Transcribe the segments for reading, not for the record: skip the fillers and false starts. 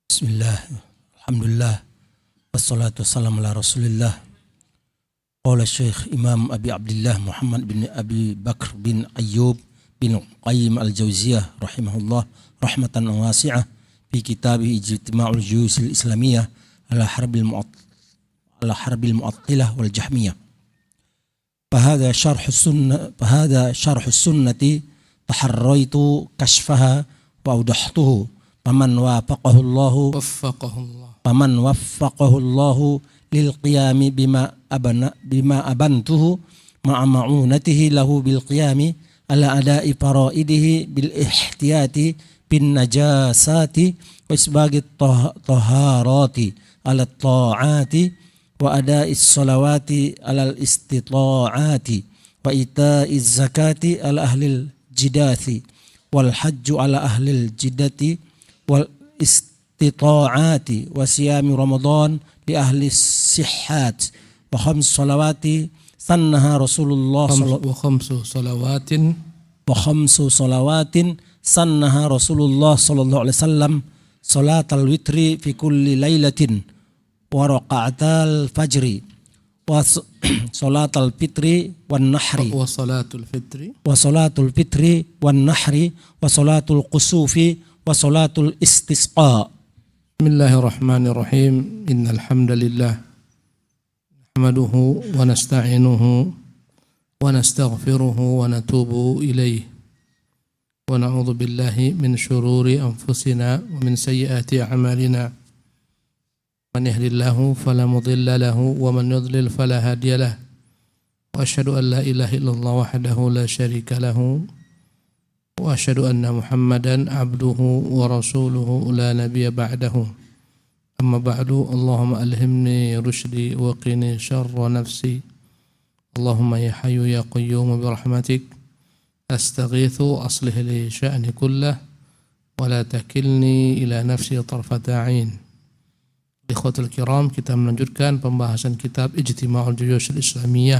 Bismillah, alhamdulillah, wassalatu wassalamu ala rasulillah. Qala Syekh Imam Abi Abdullah Muhammad bin Abi Bakr bin Ayyub bin Qayyim al-Jauziyah rahimahullah rahmatan wasi'ah fi kitabih Ijtima'ul Juyusil Islamiyah ala harbil mu'attilah wal jahmiyah. فهذا شرح السنة تحريت كشفها وأوضحته فمن وفقه الله للقيام بما أبنته مع معونته له بالقيام على أداء فرائده بالاحتياط بالنجاسات وإسباغ الطهارات على الطاعات وأداء الصلوات على الاستطاعات وإيتاء الزكاة على أهل الجداث والحج على أهل الجدة والاستطاعات وصيام رمضان لأهل الصحات وخمس صلوات سنها رسول الله وخمس صلوات سنها رسول الله صلى الله عليه وسلم صلاة الوتر في كل ليلة وركعة الفجر وصلاة الفطر والنحر وصلاة الفطر والنحر وصلاة الكسوف وصلاة الاستسقاء. بسم الله الرحمن الرحيم. إن الحمد لله نحمده ونستعينه ونستغفره ونتوب إليه ونعوذ بالله من شرور أنفسنا ومن سيئات أعمالنا من يهد الله فلا مضل له ومن يضلل فلا هادي له وأشهد أن لا إله إلا الله وحده لا شريك له وأشهد أن محمدا عبده ورسوله لا نبي بعده. أما بعد اللهم ألهمني رشدي وقني شر نفسي اللهم يا حي يا قيوم برحمتك أستغيث أصلح لي شأني كله ولا تكلني إلى نفسي طرفة عين. Ikhwatul kiram, kita melanjutkan pembahasan kitab Ijtima'ul Juyusil Islamiyah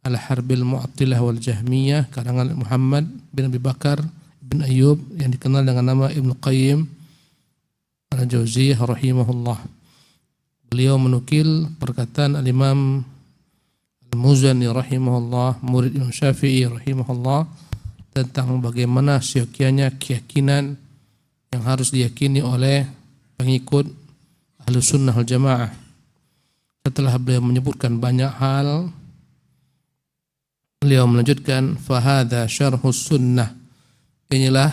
ala harbil mu'attilah wal jahmiyah karangan Muhammad bin Abi Bakar bin Ayyub yang dikenal dengan nama Ibnu Qayyim al-Jauziyah rahimahullah. Beliau menukil perkataan al-Imam al-Muzani rahimahullah, murid Imam Syafi'i rahimahullah, tentang bagaimana seyogianya keyakinan yang harus diyakini oleh pengikut Ahlus Sunnah wal Jamaah. Setelah beliau menyebutkan banyak hal, beliau melanjutkan fahadha syarhus sunnah. Inilah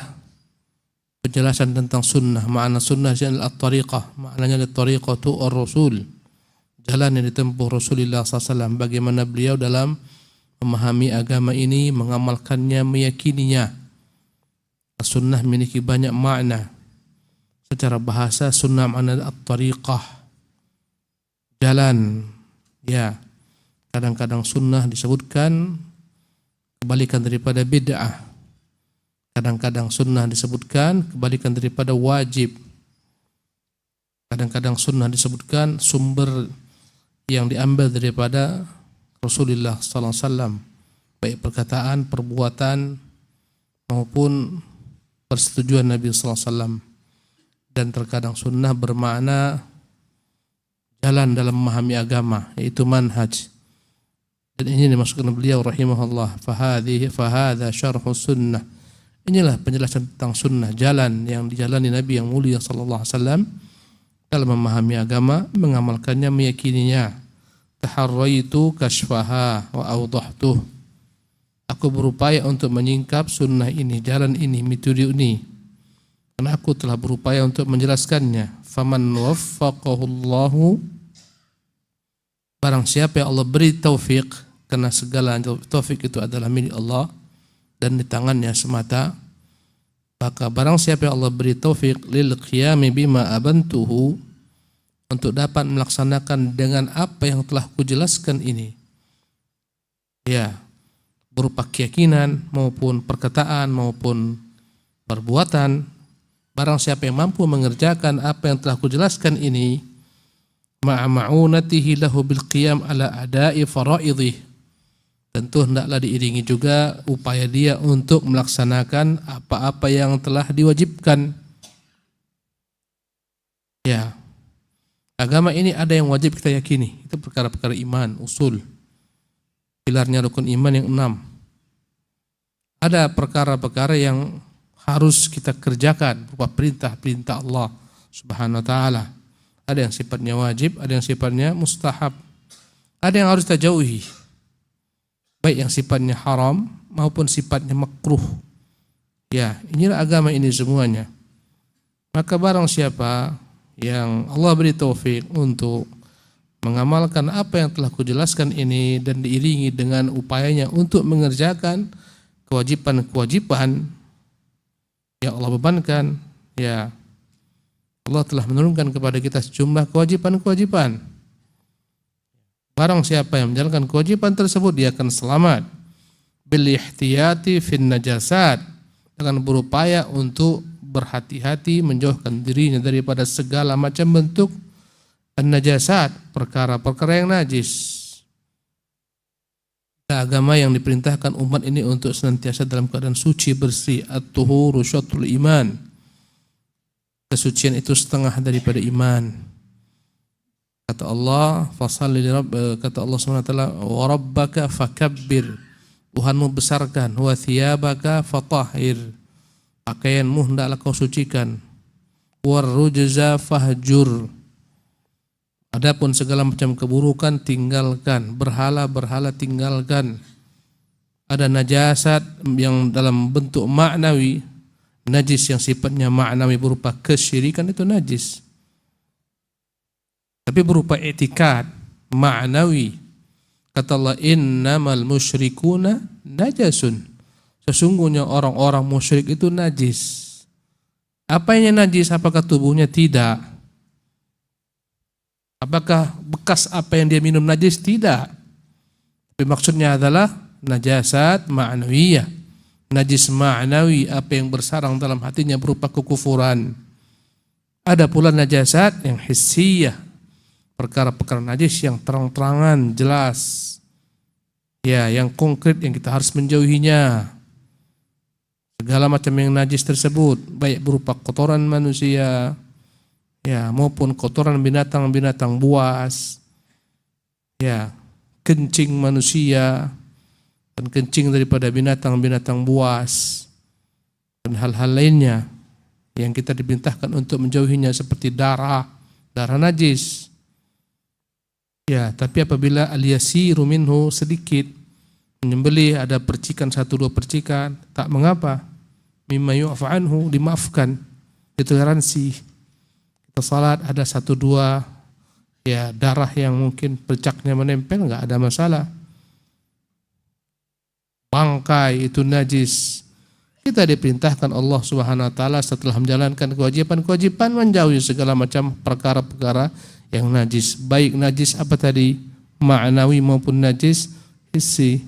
penjelasan tentang sunnah. Makna sunnah adalah at-tariqah. Maknanya at-tariqatu ar-rasul, jalan yang ditempuh Rasulullah SAW. Bagaimana beliau dalam memahami agama ini, mengamalkannya, meyakininya. Sunnah memiliki banyak makna. Secara bahasa sunnah makna at-tariqah, jalan. Ya, kadang-kadang sunnah disebutkan kebalikan daripada bid'ah. Kadang-kadang sunnah disebutkan kebalikan daripada wajib. Kadang-kadang sunnah disebutkan sumber yang diambil daripada Rasulullah sallallahu alaihi wasallam, baik perkataan, perbuatan maupun persetujuan Nabi sallallahu alaihi wasallam. Dan terkadang sunnah bermakna jalan dalam memahami agama, yaitu manhaj. Dan ini dimasukkan beliau rahimahullah, fahadha syarhus sunnah. Inilah penjelasan tentang sunnah, jalan yang dijalani Nabi yang mulia sallallahu alaihi wasallam dalam memahami agama, mengamalkannya, meyakininya. Taharraitu kashfaha wa awdahtuh. Aku berupaya untuk menyingkap sunnah ini, jalan ini, metode ini, karena aku telah berupaya untuk menjelaskannya. Faman waffaqahullahu, barang siapa yang Allah beri taufik, karena segala taufik itu adalah milik Allah dan di tangannya semata, maka barang siapa yang Allah beri taufik lil qiyami bima abantuhu, untuk dapat melaksanakan dengan apa yang telah kujelaskan ini, ya, berupa keyakinan maupun perkataan maupun perbuatan. Barang siapa yang mampu mengerjakan apa yang telah kujelaskan ini, ma'unatihi lahu bil qiyam ala ada'i faraidih, tentu hendaklah diiringi juga upaya dia untuk melaksanakan apa-apa yang telah diwajibkan. Ya, agama ini ada yang wajib kita yakini, itu perkara-perkara iman, usul, pilarnya rukun iman yang 6. Ada perkara-perkara yang harus kita kerjakan berupa perintah-perintah Allah Subhanahu wa taala. Ada yang sifatnya wajib, ada yang sifatnya mustahab. Ada yang harus kita jauhi, baik yang sifatnya haram maupun sifatnya makruh. Ya, inilah agama ini semuanya. Maka barang siapa yang Allah beri taufik untuk mengamalkan apa yang telah kujelaskan ini dan diiringi dengan upayanya untuk mengerjakan kewajiban-kewajiban yang Allah bebankan, ya Allah telah menurunkan kepada kita sejumlah kewajiban-kewajiban. Barang siapa yang menjalankan kewajiban tersebut, dia akan selamat. Bil ihtiyati fin najasat, dengan berupaya untuk berhati-hati menjauhkan dirinya daripada segala macam bentuk an-najasat, perkara-perkara yang najis. Agama yang diperintahkan umat ini untuk senantiasa dalam keadaan suci, bersih. At-tuhuru syatrul iman, kesucian itu setengah daripada iman. Kata Allah, fasalli li rabb, kata Allah SWT, wa rabbaka fakabbir, Tuhanmu besarkan, wa thiyabaka fatahhir, pakaianmu hendaklah kau sucikan, war rujza fahjur, adapun segala macam keburukan tinggalkan, berhala-berhala tinggalkan. Ada najasat yang dalam bentuk maknawi, najis yang sifatnya maknawi berupa kesyirikan, itu najis. Tapi berupa i'tikad maknawi, kata Allah, innamal musyrikuna najasun, sesungguhnya orang-orang musyrik itu najis. Apanya najis? Apakah tubuhnya? Tidak. Apakah bekas apa yang dia minum najis? Tidak. Tapi maksudnya adalah najasat ma'nawiyah, najis ma'nawi, apa yang bersarang dalam hatinya berupa kekufuran. Ada pula najasat yang hissiyah, perkara-perkara najis yang terang-terangan, jelas, ya, yang konkret, yang kita harus menjauhinya. Segala macam yang najis tersebut, baik berupa kotoran manusia, ya, maupun kotoran binatang-binatang buas, ya, kencing manusia dan kencing daripada binatang-binatang buas dan hal-hal lainnya yang kita diperintahkan untuk menjauhinya, seperti darah najis. Ya, tapi apabila al-yasiru minhu, sedikit, menyembelih ada percikan, 1-2 percikan, tak mengapa. Mimma yu'fa anhu, dimaafkan, ditoleransi. Kita salat ada 1-2 ya darah yang mungkin percaknya menempel, enggak ada masalah. Bangkai itu najis. Kita diperintahkan Allah Subhanahu wa taala setelah menjalankan kewajiban-kewajiban menjauhi segala macam perkara-perkara yang najis, baik najis apa tadi, ma'nawi maupun najis hissi.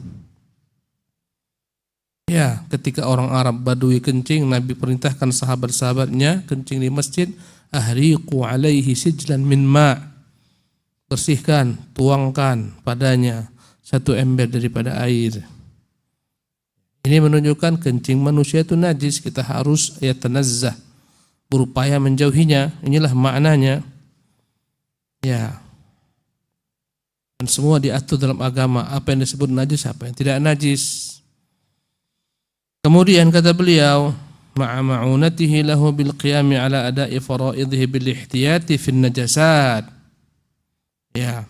Ya, ketika orang Arab Badui kencing, Nabi perintahkan sahabat-sahabatnya kencing di masjid, ahriqu alaihi sijlan min ma', bersihkan, tuangkan padanya 1 ember daripada air. Ini menunjukkan kencing manusia itu najis, kita harus yatanazzah, berupaya menjauhinya. Inilah maknanya. Ya, dan semua diatur dalam agama, apa yang disebut najis, apa yang tidak najis. Kemudian kata beliau, ma'a ma'unatihi lahu bil qiyami ala ada'i faraidhihi bil ihtiyati fin najasat. Ya.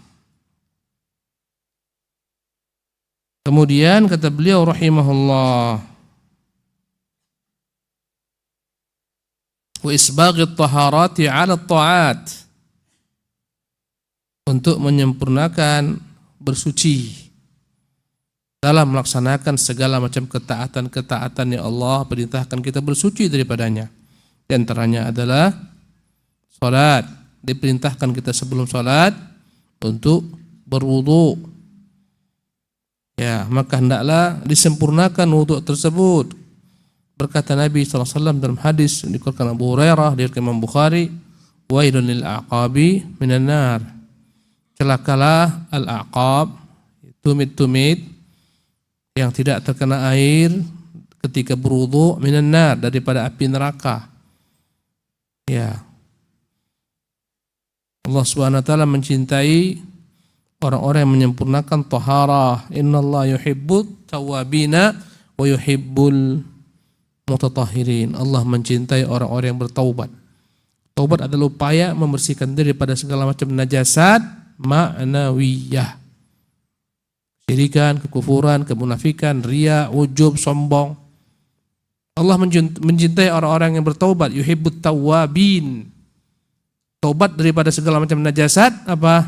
Kemudian kata beliau rahimahullah, wa isbaghit taharati ala ta'at, untuk menyempurnakan bersuci dalam melaksanakan segala macam ketaatan-ketaatan yang Allah perintahkan kita bersuci daripadanya. Di antaranya adalah salat. Diperintahkan kita sebelum salat untuk berwudu. Ya, maka hendaklah disempurnakan wudu tersebut. Berkata Nabi SAW dalam hadis yang dikeluarkan Abu Hurairah dari Imam Bukhari, wailun lil aqabi minan nar, celakalah al-aqab, tumit-tumit, yang tidak terkena air ketika berwudu minan nar, daripada api neraka. Ya. Allah Subhanahu wa taala mencintai orang-orang yang menyempurnakan taharah. Innallaha yuhibbut tawwabina wa yuhibbul mutatahhirin. Allah mencintai orang-orang yang bertaubat. Taubat adalah upaya membersihkan diri pada segala macam najasat ma'nawiyah. Syirikan, kekufuran, kemunafikan, riya, ujub, sombong. Allah mencintai orang-orang yang bertaubat. Yuhibbut tawwabin. Taubat daripada segala macam najasat apa?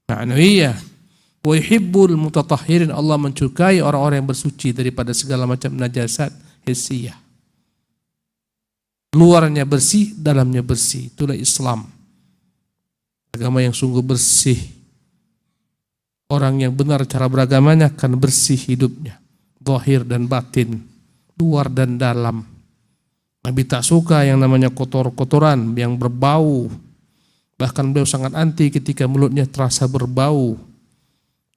Ma'nawiyah. Wa yuhibbul mutatahhirin. Allah mencukai orang-orang yang bersuci daripada segala macam najasat hissiyah. Luarnya bersih, dalamnya bersih. Itulah Islam. Agama yang sungguh bersih. Orang yang benar cara beragamanya akan bersih hidupnya. Zahir dan batin. Luar dan dalam. Nabi tak suka yang namanya kotor-kotoran, yang berbau. Bahkan beliau sangat anti ketika mulutnya terasa berbau.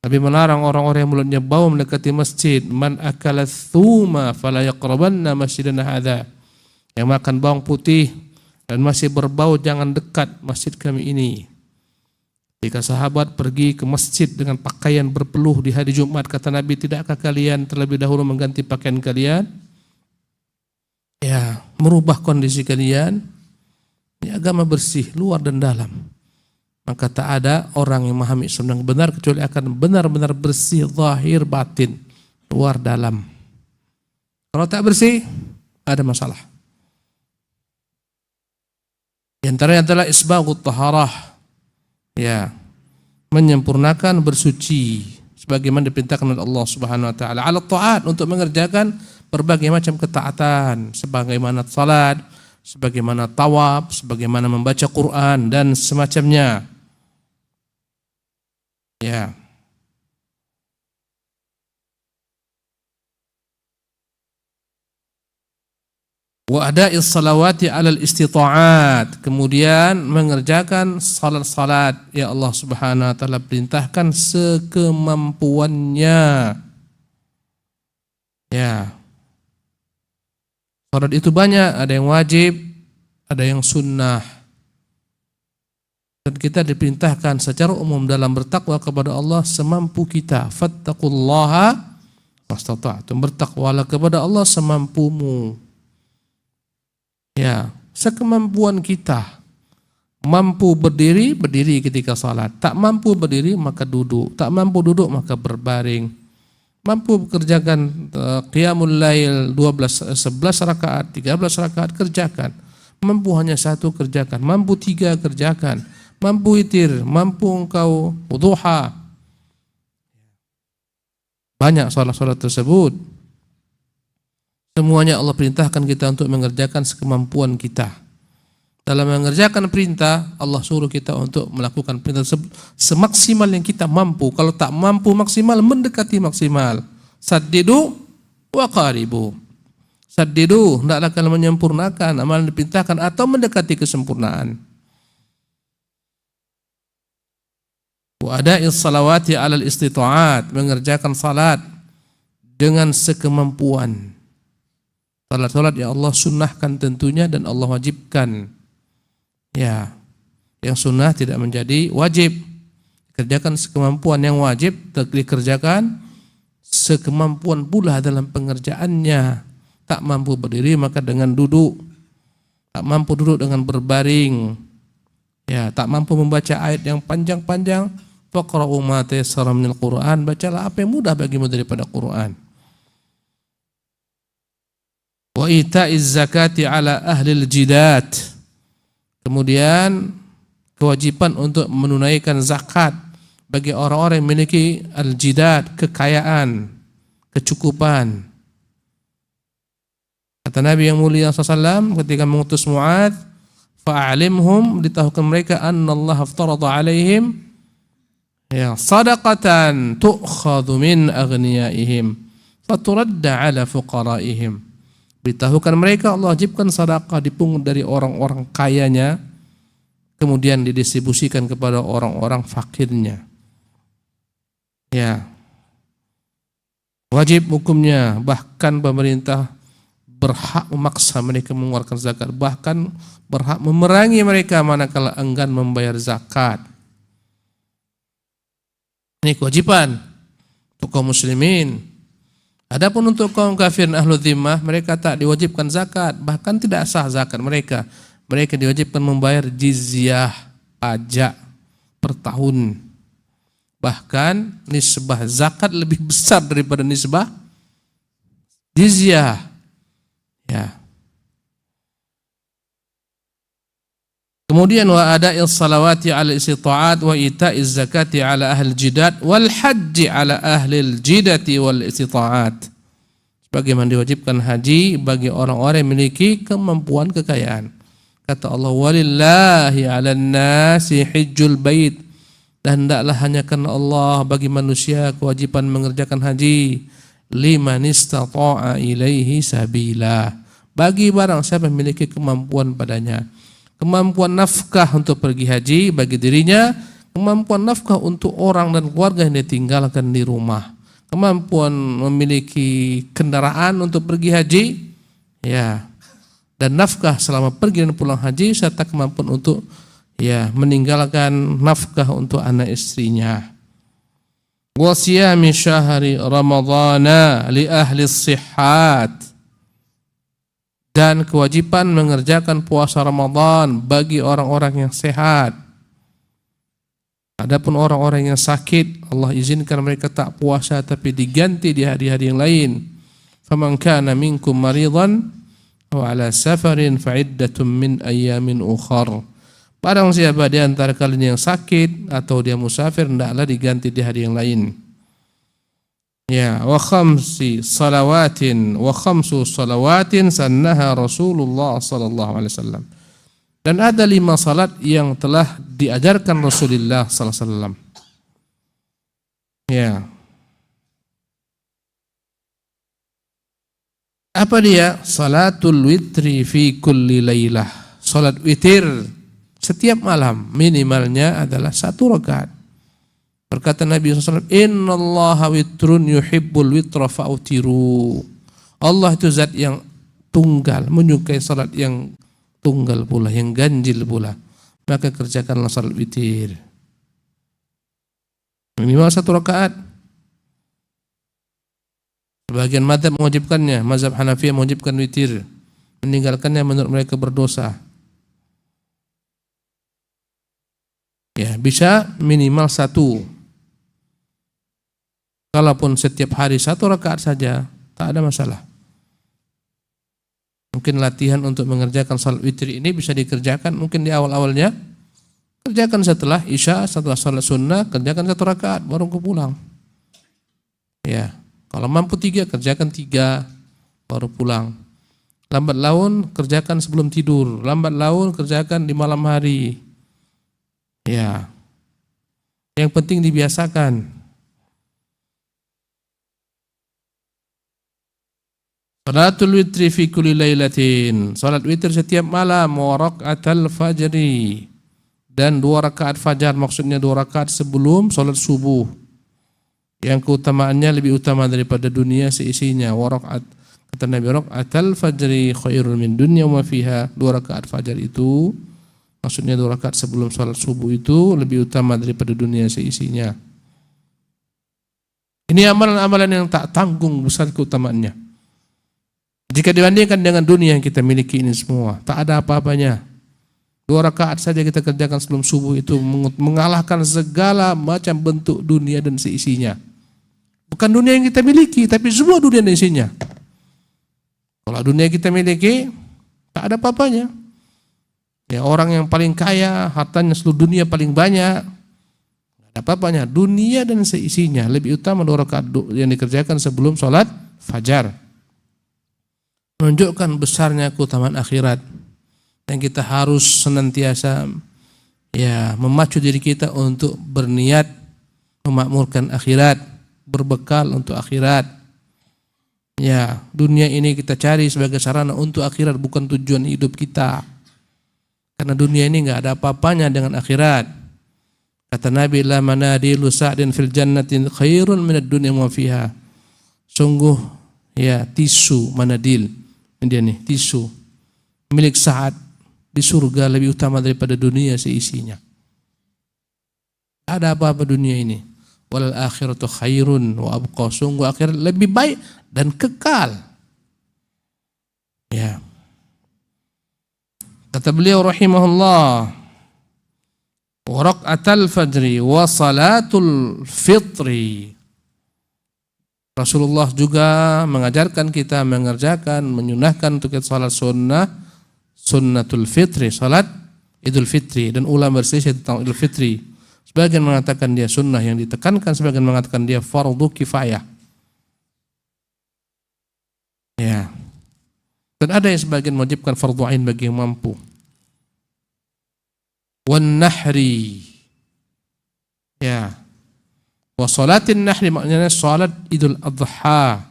Nabi melarang orang-orang yang mulutnya bau mendekati masjid. Man akala thuma fala yaqrabanna masjidana hadza. Yang makan bawang putih dan masih berbau jangan dekat masjid kami ini. Jika sahabat pergi ke masjid dengan pakaian berpeluh di hari Jumat, kata Nabi, tidakkah kalian terlebih dahulu mengganti pakaian kalian? Ya, merubah kondisi kalian. Ya, agama bersih, luar dan dalam. Maka tak ada orang yang memahami Islam yang benar kecuali akan benar-benar bersih, zahir, batin, luar, dalam. Kalau tak bersih, ada masalah. Di antaranya adalah isbaghut taharah. Ya, menyempurnakan bersuci sebagaimana diperintahkan oleh Allah Subhanahu wa taala ala taat, untuk mengerjakan berbagai macam ketaatan sebagaimana salat, sebagaimana tawaf, sebagaimana membaca Quran dan semacamnya. Ya. Wa ada'is salawati 'alal istita'at, kemudian mengerjakan salat-salat ya Allah Subhanahu wa taala perintahkan sekemampuannya. Ya. Salat itu banyak, ada yang wajib, ada yang sunnah. Dan kita diperintahkan secara umum dalam bertakwa kepada Allah semampu kita. Fattaqullaha mastata'tum, bertakwalah kepada Allah semampumu. Ya, sekemampuan kita. Mampu berdiri, berdiri ketika salat. Tak mampu berdiri, maka duduk. Tak mampu duduk, maka berbaring. Mampu kerjakan qiyamul lail 11 rakaat, 13 rakaat, kerjakan. Mampu hanya satu, kerjakan. Mampu 3, kerjakan. Mampu witir, mampu engkau duha. Banyak salat-salat tersebut. Semuanya Allah perintahkan kita untuk mengerjakan sekemampuan kita. Dalam mengerjakan perintah, Allah suruh kita untuk melakukan perintah semaksimal yang kita mampu. Kalau tak mampu maksimal, mendekati maksimal. Saddidu wa qaribu. Saddidu, hendaklah kalian menyempurnakan amalan diperintahkan atau mendekati kesempurnaan. Wa ada'is salawati 'alal istita'at, mengerjakan salat dengan sekemampuan. Salat-salat yang Allah sunnahkan tentunya dan Allah wajibkan. Ya, yang sunnah tidak menjadi wajib. Kerjakan sekemampuan, yang wajib dikerjakan sekemampuan pula dalam pengerjaannya. Tak mampu berdiri maka dengan duduk. Tak mampu duduk dengan berbaring. Ya, tak mampu membaca ayat yang panjang-panjang, faqra'u ma tayassara minal Qur'an, bacalah apa yang mudah bagimu daripada Quran. Wa ita'iz zakati ala ahlil jidat. Kemudian kewajiban untuk menunaikan zakat bagi orang-orang yang memiliki al-jidat, kekayaan, kecukupan. Kata Nabi yang mulia SAW ketika mengutus Mu'adz, fa'alimhum, ditahukan mereka annallaha aftarada alaihim ya sadaqatan tu'khadhu min aghniyaihim faturadda ala fuqaraihim. Beritahukan mereka Allah wajibkan sedekah dipungut dari orang-orang kayanya, kemudian didistribusikan kepada orang-orang fakirnya. Ya. wajib hukumnya, bahkan pemerintah berhak memaksa mereka mengeluarkan zakat, bahkan berhak memerangi mereka manakala enggan membayar zakat. Ini kewajiban untuk kaum muslimin. Adapun untuk kaum kafir ahlu dhimmah, mereka tak diwajibkan zakat, bahkan tidak sah zakat mereka. Mereka diwajibkan membayar jizyah, pajak per tahun. Bahkan nisbah zakat lebih besar daripada nisbah jizyah. Ya. Kemudian wa ada'il salawati ala istita'at wa ita'iz zakati ala ahli jidat wal haji ala ahli jidati wal istita'at. Sebagaimana diwajibkan haji bagi orang-orang yang memiliki kemampuan kekayaan. Kata Allah, walillahi 'alan nasi hijjul bait. Dan hendaklah hanya karena Allah bagi manusia kewajiban mengerjakan haji. Liman istata'a ilaihi sabila. Bagi barang siapa memiliki kemampuan padanya. Kemampuan nafkah untuk pergi haji bagi dirinya, kemampuan nafkah untuk orang dan keluarga yang ditinggalkan di rumah, kemampuan memiliki kendaraan untuk pergi haji, ya, dan nafkah selama pergi dan pulang haji, serta kemampuan untuk meninggalkan nafkah untuk anak istrinya. Wa siyami syahri ramadhana li ahli sihhat. Dan kewajiban mengerjakan puasa Ramadan bagi orang-orang yang sehat. Adapun orang-orang yang sakit, Allah izinkan mereka tak puasa tapi diganti di hari-hari yang lain. Faman kana minkum maridan aw ala safarin fa iddatun min ayyamin ukhar. Barang siapa di antara kalian yang sakit atau dia musafir, hendaklah diganti di hari yang lain. Ya, wa khamsu salawatin sannaha Rasulullah sallallahu alaihi wasallam. Dan ada 5 salat yang telah diajarkan Rasulullah sallallahu alaihi wasallam. Ya. Apa dia? Salatul witri fi kulli lailah. Salat witir setiap malam minimalnya adalah 1 rakaat. Berkata Nabi SAW, innallaha witrun yuhibbul witra fa'utiru. Allah itu zat yang tunggal, menyukai salat yang tunggal pula, yang ganjil pula. Maka kerjakanlah salat witir. Minimal 1 rakaat. Sebagian mazhab mewajibkannya, mazhab Hanafiyah mewajibkan witir. Meninggalkannya menurut mereka berdosa. Ya, bisa minimal 1. Kalaupun setiap hari 1 rakaat saja, tak ada masalah. Mungkin latihan untuk mengerjakan salat witir ini bisa dikerjakan mungkin di awal-awalnya. Kerjakan setelah Isya, setelah salat sunnah, kerjakan 1 rakaat, baru pulang. Ya, kalau mampu 3, kerjakan 3, baru pulang. Lambat laun, kerjakan sebelum tidur. Lambat laun, kerjakan di malam hari. Ya, yang penting dibiasakan. Salatul witri fi kulli lailatin. Salat witir setiap malam wa raka'atal fajri. Dan 2 rakaat fajar, maksudnya 2 rakaat sebelum salat subuh. Yang keutamaannya lebih utama daripada dunia seisinya. Wa raka'at, kata Nabi, raka'atal fajri khairun min dunya wa fiha. 2 rakaat fajar itu, maksudnya 2 rakaat sebelum salat subuh itu lebih utama daripada dunia seisinya. Ini amalan-amalan yang tak tanggung besar keutamaannya. Jika dibandingkan dengan dunia yang kita miliki ini semua, tak ada apa-apanya. 2 rakaat saja kita kerjakan sebelum subuh itu mengalahkan segala macam bentuk dunia dan seisinya. Bukan dunia yang kita miliki, tapi semua dunia dan isinya. Kalau dunia kita miliki, tak ada apa-apanya. Ya, orang yang paling kaya, hartanya seluruh dunia paling banyak, tak ada apa-apanya. Dunia dan seisinya lebih utama 2 rakaat yang dikerjakan sebelum sholat fajar. Menunjukkan besarnya keutamaan akhirat, dan kita harus senantiasa memacu diri kita untuk berniat memakmurkan akhirat, berbekal untuk akhirat. Ya, dunia ini kita cari sebagai sarana untuk akhirat, bukan tujuan hidup kita. Karena dunia ini enggak ada apa-apanya dengan akhirat. Kata Nabi, la manadilu sa'din fil jannatin khairun minad dunya wa fiha. Sungguh ya tisu manadil. Ini dia nih, tisu milik Sa'ad di surga lebih utama daripada dunia seisinya. Ada apa-apa dunia ini. Wal akhiratu khairun wa abqa. Sungguh akhirat lebih baik dan kekal. Ya. Kata beliau rahimahullah, wa raq'atal fajri wa salatul fitri. Rasulullah juga mengajarkan kita mengerjakan, menyunahkan untuk kita salat sunnah, sunnatul fitri, salat Idul Fitri, dan ulama berselisih tentang Idul Fitri. Sebagian mengatakan dia sunnah yang ditekankan, sebagian mengatakan dia fardu kifayah. Ya. Dan ada yang sebagian mewajibkan fardu ain bagi yang mampu. Wan nahri. Ya. Wa salatin nahri maknanya salat Idul Adha.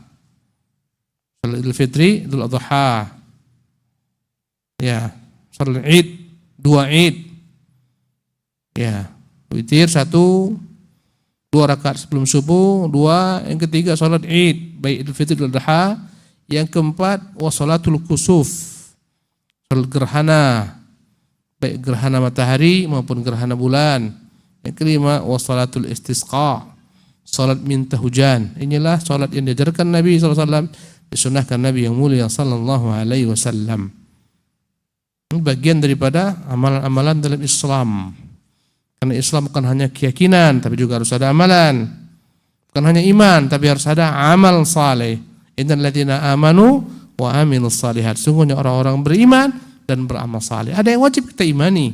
Salat Idul Fitri, Idul Adha. Ya, salat Id, 2 Id. Ya, witir 1, 2 rakaat sebelum subuh, 2 yang ketiga salat Id, baik Idul Fitri Idul Adha. Yang keempat wa salatul kusuf. Salat gerhana, baik gerhana matahari maupun gerhana bulan. Yang kelima wa salatul istisqa. Salat minta hujan. Inilah salat yang diajarkan Nabi SAW, disunahkan Nabi yang mulia sallallahu alaihi wasallam. Ini bagian daripada amalan-amalan dalam Islam. Karena Islam bukan hanya keyakinan, tapi juga harus ada amalan. Bukan hanya iman, tapi harus ada amal saleh. Innal ladzina amanu wa amilus shalihat. Sungguhnya orang-orang beriman dan beramal saleh. Ada yang wajib kita imani.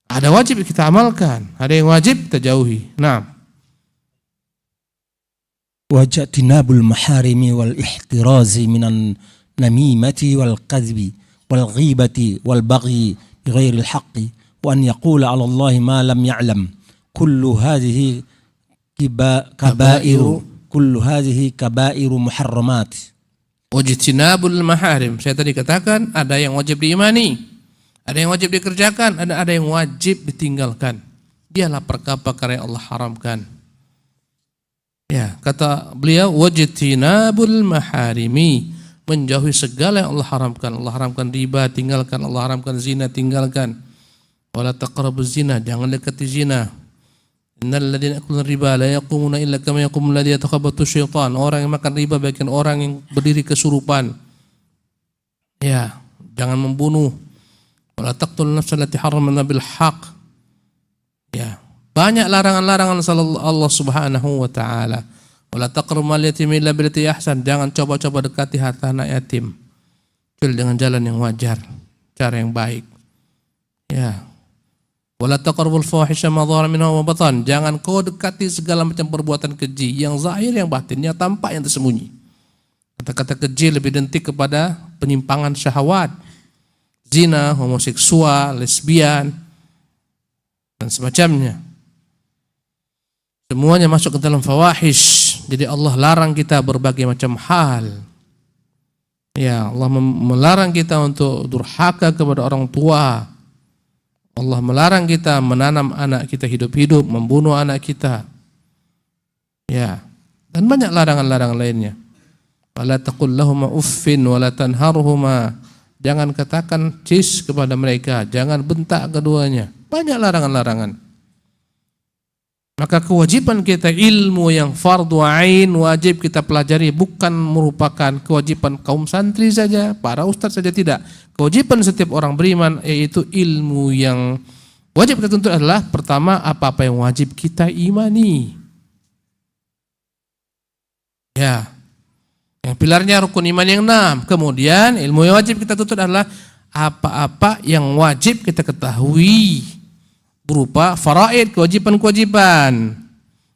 Ada wajib kita amalkan, ada yang wajib kita jauhi. Nah, wajtinabul maharimi wal ihtirazi minan namimati wal kadhibi wal ghibati wal baghi bighairi al haqqi wa an yaqula 'ala Allahi ma lam ya'lam kullu hadhihi kabairu muharramat. Wajtinabul maharim, saya tadi katakan ada yang wajib diimani, ada yang wajib dikerjakan, ada yang wajib ditinggalkan. Dialah perkara-perkara yang Allah haramkan. Ya, kata beliau wajtinabul maharimi, menjauhi segala yang Allah haramkan. Allah haramkan riba, tinggalkan. Allah haramkan zina, tinggalkan. Wala taqrabuz zina, jangan dekati zina. Innal ladzina ya'kuluna riba la yaqumuna illa kama yaqumul ladzi yatakhabbathu syaitan. Orang yang makan riba bagian orang yang berdiri kesurupan. Ya, jangan membunuh. Wala taqtulun nafsal lati harramna bil haqq. Ya, banyak larangan-larangan Allah Subhanahu wa taala. Wala taqrabul yatim illa billati ahsan. Jangan coba-coba dekati harta anak yatim kecuali dengan jalan yang wajar, cara yang baik. Ya. Wala taqrabul fawahisha ma dhahara minha wa batan. Jangan kau dekati segala macam perbuatan keji, yang zahir, yang batin, yang tampak, yang tersembunyi. Kata-kata keji lebih dentik kepada penyimpangan syahwat, zina, homoseksual, lesbian, dan semacamnya. Semuanya masuk ke dalam fawahish. Jadi Allah larang kita berbagai macam hal. Ya, Allah melarang kita untuk durhaka kepada orang tua. Allah melarang kita menanam anak kita hidup-hidup, membunuh anak kita. Ya, dan banyak larangan-larangan lainnya. Wala taqul lahuma uffin wala tanharhuma. Jangan katakan cis kepada mereka, jangan bentak keduanya. Banyak larangan-larangan. Maka kewajiban kita ilmu yang fardu ain wajib kita pelajari, bukan merupakan kewajiban kaum santri saja, para ustaz saja, tidak. Kewajiban setiap orang beriman yaitu ilmu yang wajib kita tuntut adalah pertama apa-apa yang wajib kita imani. Ya. Yang pilarnya rukun iman yang 6. Kemudian ilmu yang wajib kita tuntut adalah apa-apa yang wajib kita ketahui berupa faraid, kewajiban-kewajiban,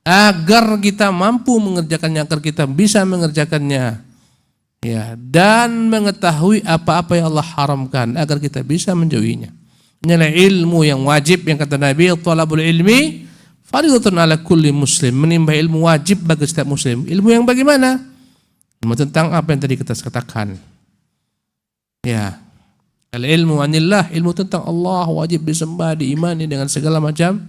agar kita mampu mengerjakannya, agar kita bisa mengerjakannya, ya, dan mengetahui apa-apa yang Allah haramkan agar kita bisa menjauhinya. Inilah ilmu yang wajib yang kata Nabi, thalabul ilmi fardhatun ala kulli muslim. Menimba ilmu wajib bagi setiap muslim. Ilmu yang bagaimana? Ilmu tentang apa yang tadi kita katakan. Ya. Al-ilmu anillah, ilmu tentang Allah wajib disembah, diimani dengan segala macam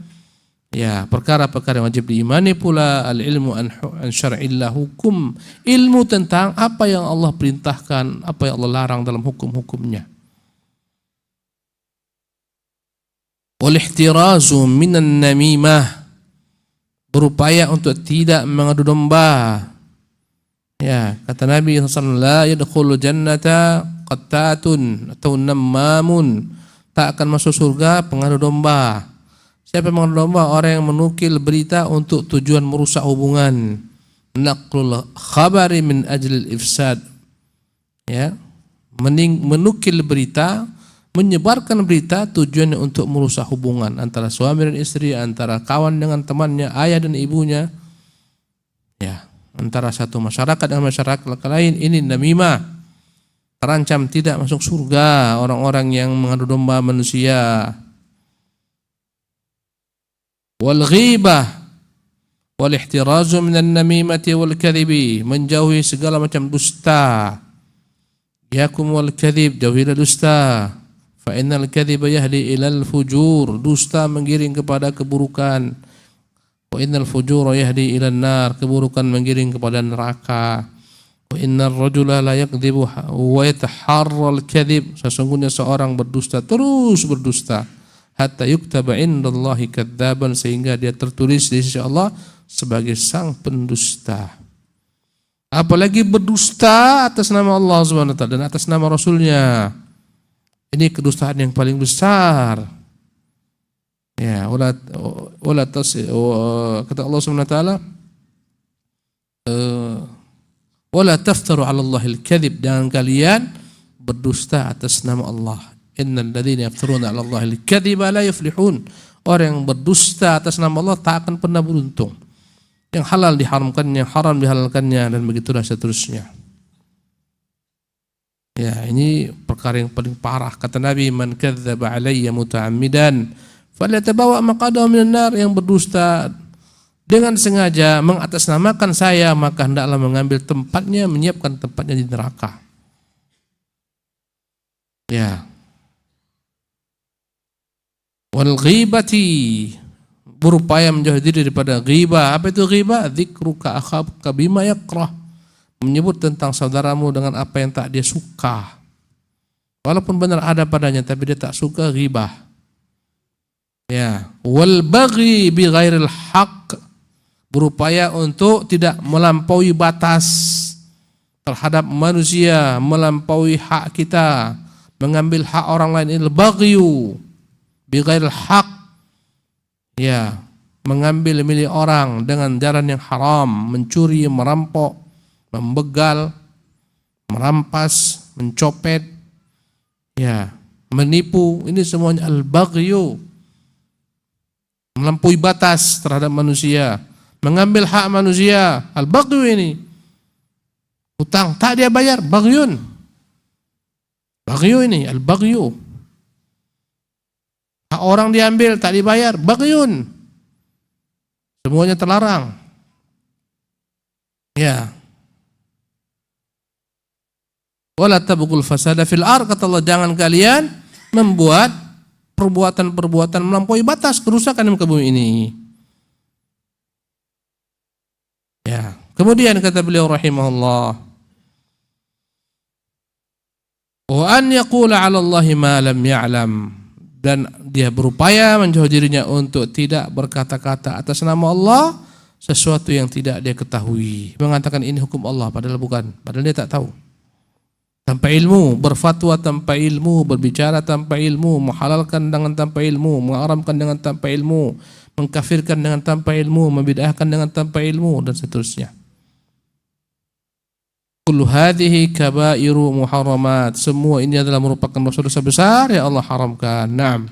Ya, perkara-perkara yang wajib diimani pula al-ilmu an syar'illah, hukum, ilmu tentang apa yang Allah perintahkan, apa yang Allah larang dalam hukum-hukumnya. Wal ihtirazu minan namimah, berupaya untuk tidak mengadu domba. Ya, kata Nabi SAW, la yadkhulu jannata qattatun atau nammamun, tak akan masuk surga pengadu domba. Siapa yang mengadu domba? Orang yang menukil berita untuk tujuan merusak hubungan. Naqlul khabari min ajlil ifsad. Ya, menukil berita, menyebarkan berita tujuannya untuk merusak hubungan antara suami dan istri, antara kawan dengan temannya, ayah dan ibunya. Ya, antara satu masyarakat dengan masyarakat lain. Ini namimah. Terancam tidak masuk surga orang-orang yang mengadu domba manusia. Wal ghibah wal ihtirazu minan namimati wal kadhibi, menjauhi segala macam dusta. Yakum wal kadhib, jauhilah dusta. Fa innal kadhiba yahdi ilal fujur, dusta menggiring kepada keburukan. Wa innal fujura yahdi ilan nar, keburukan menggiring kepada neraka. Wa innar rajula la yakdzibu wa yataharral kadhib, sesungguhnya seorang berdusta terus berdusta. Hatta yuktaba indallahi kadzaban, sehingga dia tertulis di sisi Allah sebagai sang pendusta. Apalagi berdusta atas nama Allah Subhanahu wa taala dan atas nama Rasulnya. Ini kedustaan yang paling besar. Ya, kata Allah Subhanahu wa taala, wala taftaru 'ala Allahil kadzib, jangan kalian berdusta atas nama Allah. Innal ladzina yaftaruna 'ala Allahil kadziba la yuflihun. Orang yang berdusta atas nama Allah tak akan pernah beruntung. Yang halal diharamkannya, haram dihalalkannya, dan begitulah seterusnya. Ya, ini perkara yang paling parah. Kata Nabi, man kadzdzaba 'alayya muta'ammidan falyatabawa maq'adahu minan nar, yang berdusta dengan sengaja mengatasnamakan saya, maka hendaklah mengambil tempatnya, menyiapkan tempatnya di neraka. Ya. Wal ghibati, berupaya menjauhi diri daripada ghibah. Apa itu ghibah? Dzikruka akhaka bima yakrah, menyebut tentang saudaramu dengan apa yang tak dia suka. Walaupun benar ada padanya tapi dia tak suka, ghibah. Ya, wal baghi bi ghairil haqq, berupaya untuk tidak melampaui batas terhadap manusia, melampaui hak kita, mengambil hak orang lain. Ini baghyu bighairil haq, ya, mengambil milik orang dengan jalan yang haram, mencuri, merampok, membegal, merampas, mencopet, ya, menipu. Ini semuanya al-baghyu, melampaui batas terhadap manusia, mengambil hak manusia. Al-baghyu ini, hutang tak dia bayar, baghyun. Baghyu ini, al-baghyu. Hak orang diambil tak dibayar, baghyun. Semuanya terlarang. Ya. Wala tabghul fasada fil ardh, kata Allah, jangan kalian membuat perbuatan-perbuatan melampaui batas, kerusakan di muka bumi ini. Ya. Kemudian kata beliau rahimahullah, wa an yaqula 'ala Allahi ma lam ya'lam, dan dia berupaya menjauh dirinya untuk tidak berkata-kata atas nama Allah sesuatu yang tidak dia ketahui. Mengatakan ini hukum Allah padahal bukan, padahal dia tak tahu. Tanpa ilmu, berfatwa tanpa ilmu, berbicara tanpa ilmu, menghalalkan dengan tanpa ilmu, mengharamkan dengan tanpa ilmu, mengkafirkan dengan tanpa ilmu, membid'ahkan dengan tanpa ilmu, dan seterusnya. Kullu hadhihi kabairu muharramat, semua ini adalah merupakan dosa-dosa besar yang Allah haramkan. Naam.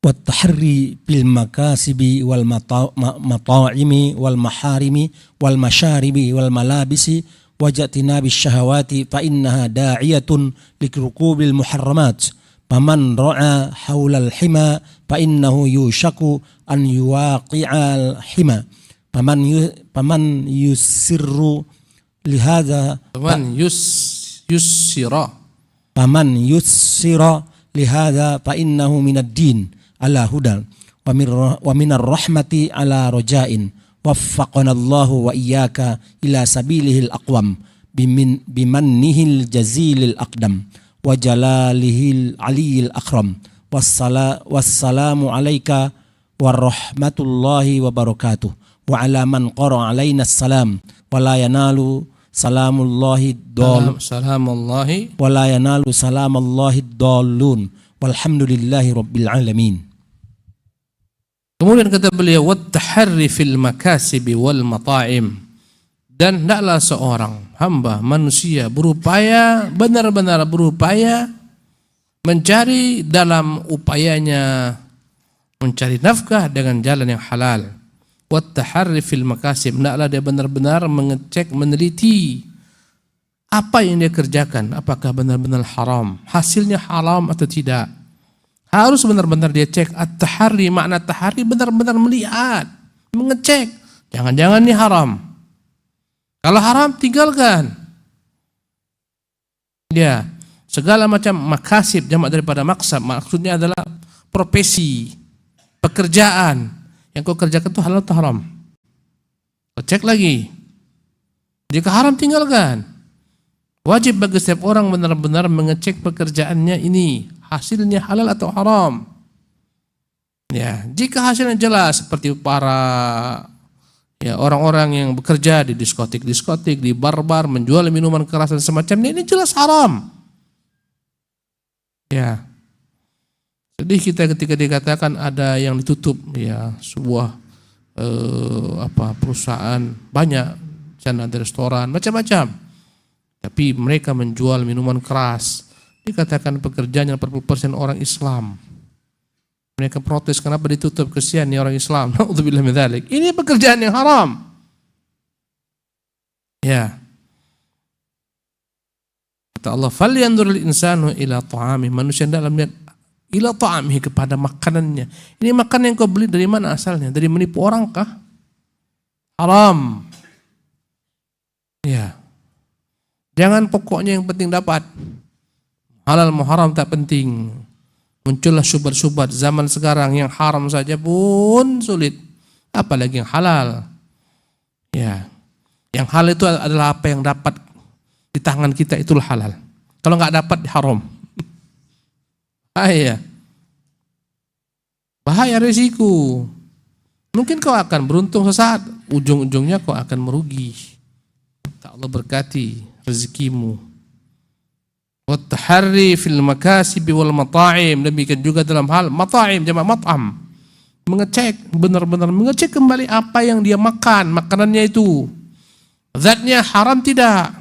Wat tahri bil makasibi wal mata'imi wal maharimi wal masyaribi wal malabisi wajatina bis syahawati fa innaha da'iyatun likrukubil muharramat. Faman ra'a haulal hima fa innahu yushaku an yuwaqi'al hima. Paman yusirru lihada, paman yussira lihada fa innahu minad din ala hudan wa minar rahmati ala raja'in waffaqanallahu wa iyyaka ila sabilihil aqwam bimannihil jazilil aqdam wa jalalihil aliyil akram wassalamu alayka warahmatullahi wabarakatuh wa ala man qara alaina assalam wa la yanalu salamullahi dallun walhamdulillahi rabbil alamin. Kemudian kata beliau, wat-taharri fil makasibi wal mata'im, dan hendaklah seorang hamba manusia berupaya, benar-benar berupaya mencari dalam upayanya mencari nafkah dengan jalan yang halal. Wat-taharri fil makasib, hendaklah dia benar-benar mengecek, meneliti apa yang dia kerjakan, apakah benar-benar haram, hasilnya haram atau tidak. Harus benar-benar dia cek. At-tahari, makna tahari benar-benar melihat, mengecek. Jangan-jangan ini haram. Kalau haram tinggalkan. Ya, segala macam makasib, jamak daripada maksab, maksudnya adalah profesi, pekerjaan yang kau kerjakan itu halal atau haram. Kau cek lagi. Jika haram tinggalkan. Wajib bagi setiap orang benar-benar mengecek pekerjaannya ini, hasilnya halal atau haram. Ya, jika hasilnya jelas seperti para orang-orang yang bekerja di diskotik, di bar-bar, menjual minuman keras dan semacamnya, ini jelas haram. Ya. Sedih kita ketika dikatakan ada yang ditutup, ya, sebuah perusahaan banyak, sana ada restoran, macam-macam. Tapi mereka menjual minuman keras. Dikatakan pekerjaannya 80% orang Islam. Mereka protes, kenapa ditutup, kesian nih orang Islam. Na'udzubillah min dzalik. Ini pekerjaan yang haram. Ya. Kata Allah, "Falyanzuril insanu ila ta'amih." Manusia dalam lihat ila ta'amih, kepada makanannya. Ini makanan yang kau beli dari mana asalnya? Dari menipu orang kah? Haram. Ya. Jangan pokoknya yang penting dapat. Halal mau haram tak penting. Muncullah syubhat-syubhat zaman sekarang, yang haram saja pun sulit, apalagi yang halal. Ya. Yang halal itu adalah apa yang dapat di tangan kita, itulah halal. Kalau nggak dapat, haram. Bahaya. Bahaya, risiko. Mungkin kau akan beruntung sesaat, ujung-ujungnya kau akan merugi. Tak Allah berkati rezekimu. Wat-taharri fil makasibi wal mata'im, demikian juga dalam hal mata'im, jamak mat'am. Mengecek, benar-benar mengecek kembali apa yang dia makan, makanannya itu zatnya haram tidak.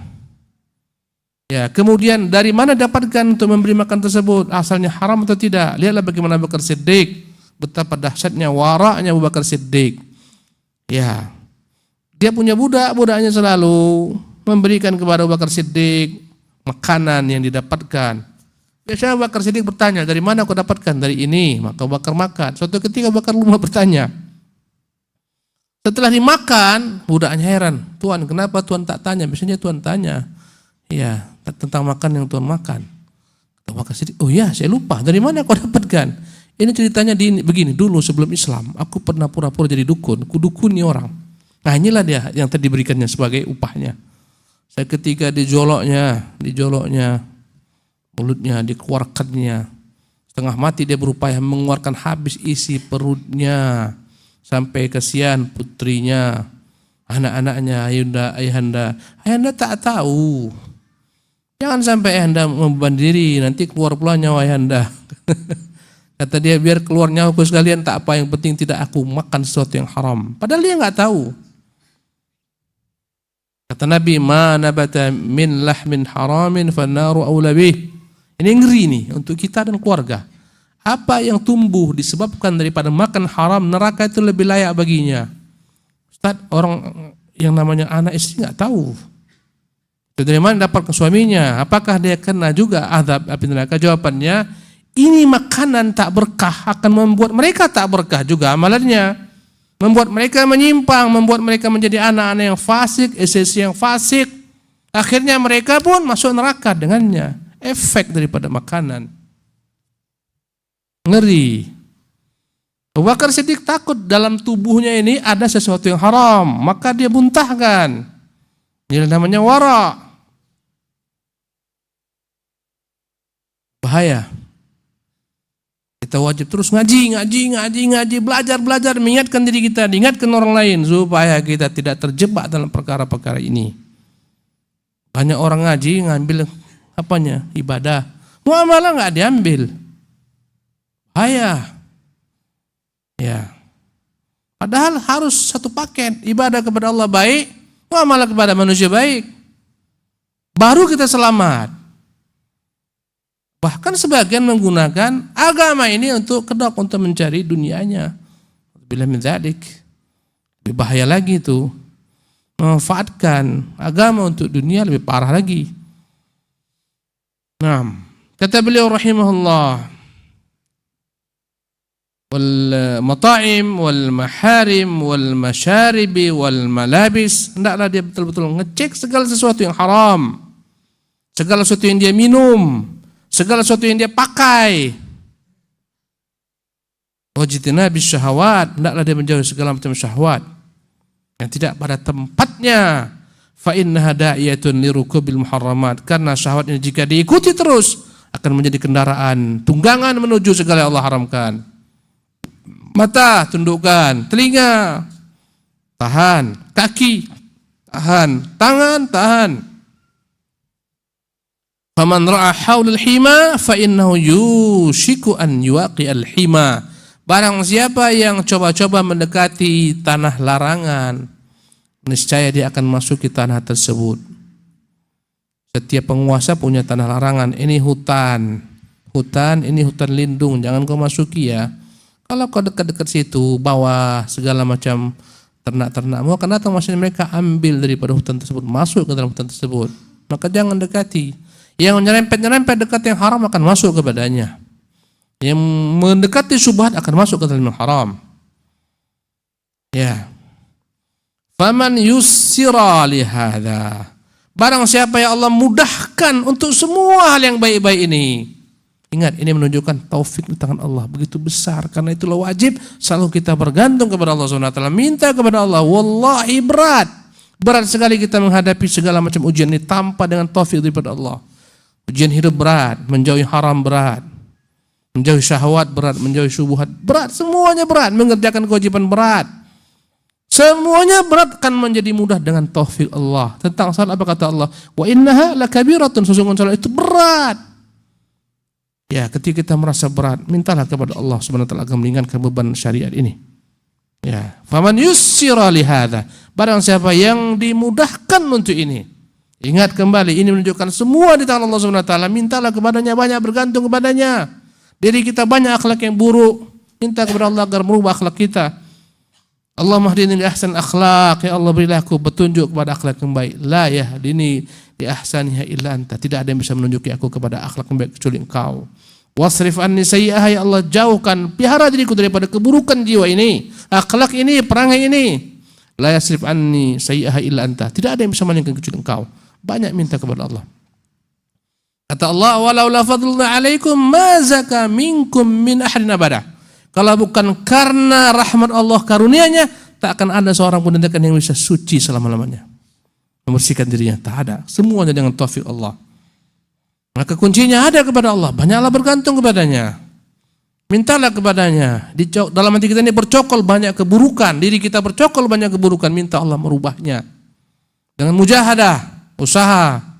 Ya, kemudian dari mana dapatkan untuk memberi makan tersebut, asalnya haram atau tidak. Lihatlah bagaimana Abu Bakar Siddiq, betapa dahsyatnya waraknya Abu Bakar Siddiq. Ya. Dia punya budak, budaknya selalu memberikan kepada Abu Bakar Siddiq makanan yang didapatkan. Biasanya Abu Bakar Siddiq bertanya, dari mana kau dapatkan? Dari ini. Maka Abu Bakar makan. Suatu ketika Abu Bakar lupa bertanya. Setelah dimakan, budaknya heran. Tuan, kenapa Tuan tak tanya? Biasanya Tuan tanya. Ya, tentang makan yang Tuan makan. Abu Bakar Siddiq, oh ya, saya lupa. Dari mana kau dapatkan? Ini ceritanya begini, dulu sebelum Islam, aku pernah pura-pura jadi dukun. Kudukuni orang. Nah, inilah dia yang tadi diberikannya sebagai upahnya. Saya ketika dijoloknya, mulutnya dikeluarkannya, setengah mati dia berupaya mengeluarkan habis isi perutnya, sampai kesian putrinya, anak-anaknya, ayahanda tak tahu. Jangan sampai ayahanda membeban diri, nanti keluar pula nyawa ayahanda. Kata dia, biar keluar nyawaku sekalian tak apa, yang penting tidak aku makan sesuatu yang haram. Padahal dia nggak tahu. Kata Nabi, ma nabata min lahmin haramin fannaru aula bih. Ini ngeri nih untuk kita dan keluarga. Apa yang tumbuh disebabkan daripada makan haram, neraka itu lebih layak baginya. Ustaz, orang yang namanya anak istri nggak tahu. Dari mana dapat ke suaminya? Apakah dia kena juga azab api neraka? Jawabannya, ini makanan tak berkah akan membuat mereka tak berkah juga amalannya. Membuat mereka menyimpang, membuat mereka menjadi anak-anak yang fasik, istri yang fasik. Akhirnya mereka pun masuk neraka dengannya. Efek daripada makanan. Ngeri. Abu Bakar Siddiq takut dalam tubuhnya ini ada sesuatu yang haram, maka dia muntahkan. Ini namanya wara. Bahaya. Kita wajib terus ngaji, belajar, mengingatkan diri kita, diingatkan orang lain supaya kita tidak terjebak dalam perkara-perkara ini. Banyak orang ngaji ngambil apanya? Ibadah. Muamalah nggak diambil. Bahaya. Ya. Padahal harus satu paket, ibadah kepada Allah baik, muamalah kepada manusia baik. Baru kita selamat. Bahkan sebagian menggunakan agama ini untuk kedok, untuk mencari dunianya. Bila min dzalik. Lebih bahaya lagi itu. Memanfaatkan agama untuk dunia lebih parah lagi. Nah, kata beliau rahimahullah, wal mata'im wal maharim wal masyaribi wal malabis, hendaklah dia betul-betul ngecek segala sesuatu yang haram, segala sesuatu yang dia minum, segala sesuatu yang dia pakai. Wajtinabis syahawat, hendaklah dia menjauhi segala macam syahwat yang tidak pada tempatnya. Fa innaha da'iyatun lirukubil muharramat, karena syahwat ini jika diikuti terus akan menjadi kendaraan tunggangan menuju segala yang Allah haramkan. Mata tundukkan, telinga tahan, kaki tahan, tangan tahan. Faman ra'a haulal hima fa innahu yushiku an yuqi'al hima. Barang siapa yang coba-coba mendekati tanah larangan, niscaya dia akan masuki tanah tersebut. Setiap penguasa punya tanah larangan. Ini hutan, ini hutan lindung, jangan kau masuki ya. Kalau kau dekat-dekat situ, bawa segala macam ternak-ternakmu, akan datang maksudnya mereka ambil daripada hutan tersebut, masuk ke dalam hutan tersebut. Maka jangan dekati. Yang nyerempet-nyerempet dekat yang haram akan masuk kepadanya. Yang mendekati syubhat akan masuk ke dalam yang haram. Ya. Faman yussira lihada. Barang siapa yang Allah mudahkan untuk semua hal yang baik-baik ini. Ingat, ini menunjukkan taufik di tangan Allah begitu besar. Karena itulah wajib selalu kita bergantung kepada Allah SWT. Minta kepada Allah. Wallahi berat. Berat sekali kita menghadapi segala macam ujian ini tanpa dengan taufik daripada Allah. Ujian hidup berat, menjauhi haram berat, menjauhi syahwat berat, menjauhi syubhat berat. Semuanya berat, mengerjakan kewajiban berat. Semuanya berat akan menjadi mudah dengan taufik Allah. Tentang salat apa kata Allah? Wa innaha lakabiratun, sesungguhnya salat itu berat. Ya, ketika kita merasa berat, mintalah kepada Allah Subhanahu wa taala agar meringankan beban syariat ini. Ya, faman yussira lihada. Barang siapa yang dimudahkan untuk ini. Ingat kembali, ini menunjukkan semua di tangan Allah Subhanahu wa taala. Mintalah kepadanya, banyak bergantung kepadanya. Diri kita banyak akhlak yang buruk, minta kepada Allah agar merubah akhlak kita. Allah mahdini li ahsan akhlak, ya Allah berilah aku petunjuk kepada akhlak yang baik. La yahdini li ahsaniha illa anta. Tidak ada yang bisa menunjuki aku kepada akhlak yang baik kecuali Engkau. Wasrif anni sayyi'aha, ya Allah jauhkan, pelihara diriku daripada keburukan jiwa ini, akhlak ini, perangai ini. La yasrif anni sayyi'aha illa anta. Tidak ada yang bisa malingkan kecuali Engkau. Banyak minta kepada Allah. Kata Allah, walau la fadluna alaikum ma zaka minkum min ahadin abada. Kalau bukan karena rahmat Allah karunia-Nya, tak akan ada seorang pun yang bisa suci selama-lamanya, membersihkan dirinya. Tak ada. Semuanya dengan taufik Allah. Maka kuncinya ada kepada Allah. Banyaklah bergantung kepadanya. Mintalah kepadanya. Di dalam hati kita ini bercokol banyak keburukan. Diri kita bercokol banyak keburukan. Minta Allah merubahnya. Dengan mujahadah, usaha.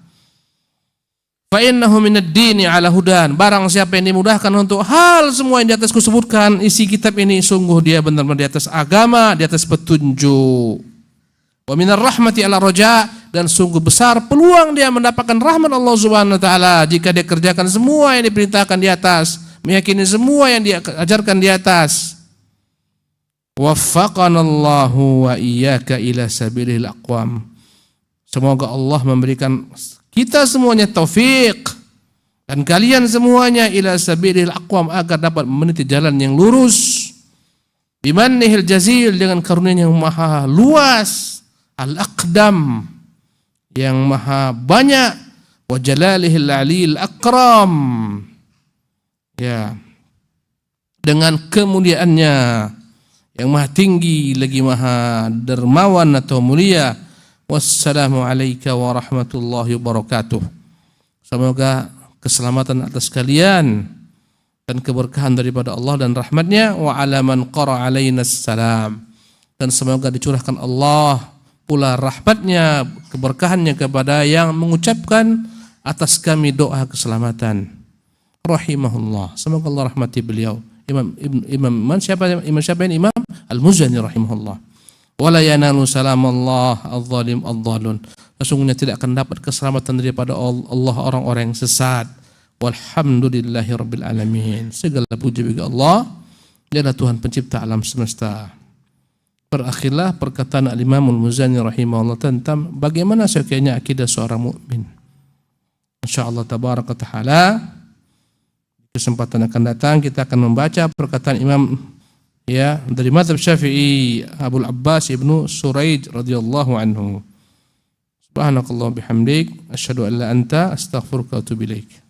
Fa innahu minad dini ala hudan. Barang siapa yang dimudahkan untuk hal semua yang di atas kusebutkan, isi kitab ini, sungguh dia benar-benar di atas agama, di atas petunjuk. Wa minar rahmati ala roja, dan sungguh besar peluang dia mendapatkan rahmat Allah Subhanahu wa taala jika dia kerjakan semua yang diperintahkan di atas, meyakini semua yang dia ajarkan di atas. Waffaqanallahu wa iyyaka ila sabilil aqwam. Semoga Allah memberikan kita semuanya taufik dan kalian semuanya ila sabilil aqwam, agar dapat meniti jalan yang lurus. Bimannihil jazil, dengan karunia yang maha luas, al-aqdam, yang maha banyak, wa jalalihil aliyil akram. Ya. dengan kemuliaannya yang maha tinggi lagi maha dermawan atau mulia. Wassalamu alayka warahmatullahi wabarakatuh. Semoga keselamatan atas kalian dan keberkahan daripada Allah dan rahmatnya. Wa ala man qara alaina salam, dan semoga dicurahkan Allah pula rahmatnya, keberkahannya kepada yang mengucapkan atas kami doa keselamatan. Rahimahullah, semoga Allah rahmati beliau. Imam siapa ini? Imam Al-Muzani rahimahullah. Wala yanalu salamallah adh-dhalim adh-dhalun. Sesungguhnya tidak akan dapat keselamatan daripada Allah orang-orang yang sesat. Walhamdulillahi rabbil alamin. Segala puji bagi Allah, Dia adalah Tuhan pencipta alam semesta. Berakhirlah perkataan Al-Imam Al-Muzani rahimahullah tentang bagaimana sekiannya akidah seorang mukmin. Insyaallah tabaraka taala kesempatan akan datang kita akan membaca perkataan Imam dari mazhab Syafi'i Abul Abbas Ibnu Suraij radhiyallahu anhu. Subhanakallah bihamdik asyhadu an la anta astaghfiruka wa atubu ilaik.